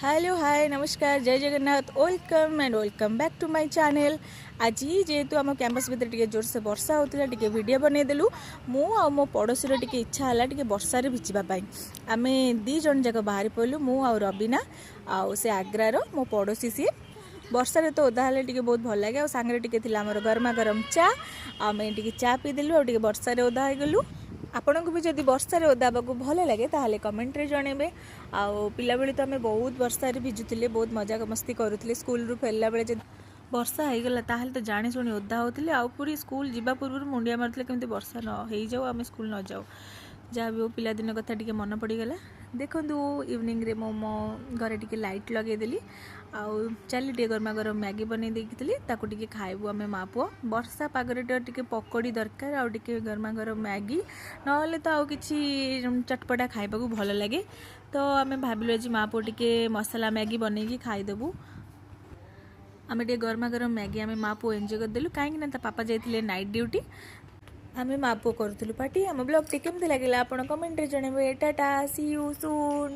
Hello hi नमस्कार जय Jagannath welcome and welcome back to my channel. आज जेहेतु आम कैंपस भितर टिके जोर से वर्षा होता टिके वीडियो बनईदेलु मु आ मो पड़ोसी टिके इच्छा है टिके वर्षार भिजवाई आम दी जन जाक बाहरी पड़लु मु आ रबीना आउ से आग्रार मो पड़ोसी सी वर्षार तो ओदा हेल्ले टिके बहुत भल लगे सांगे टिके आमर गरमा गरम चा आम टिके चा पीदेलु आ वर्षार ओदा होगलु। आपन को भी जदि वर्षार ओदा को भल लगे ताहले कमेंट रे जणेबे। आउ पिला बेले तो आम बहुत वर्षार भिजुले बहुत मजा मस्ती करूले स्कूल रू फेरला बेले जब वर्षा हो गला ताहले तो जानी शुणी ओदा होते आउ पूरी स्कूल जीवा पूर्व मुंडिया मारुले केमती वर्षा न हो जाऊ आम स्कूल न जाऊ जहाँ भी हो पिलादिन कथा टिके मन पड़गला। देखु इवनिंग रे मो घरे टिके लाइट लगेदेली आउ चली टे गरमा गरम मैगी बन देती ताकू टिके खाइबू आम माँ पुआ वर्षा पागरे टिके पकोड़ी दरकार आउ टिके गरमा गरम मैगी नहेले तो आउ किछि चटपटा खाइबा को भल लगे तो आम भाविलु आज माँ पुआ टिके मसला मैगी बनईकी खाईदेबू। आम टे गरमा गरम मैगी आम माँ पुआ एंजॉय करदेलु कहीं पापा जाइए नाइट ड्यूटी आम माँ पुआ करूँ पार्टी। आम ब्लॉग टी केमती लगे आप कमेंट रे जणेबे। टाटा सी यू सून।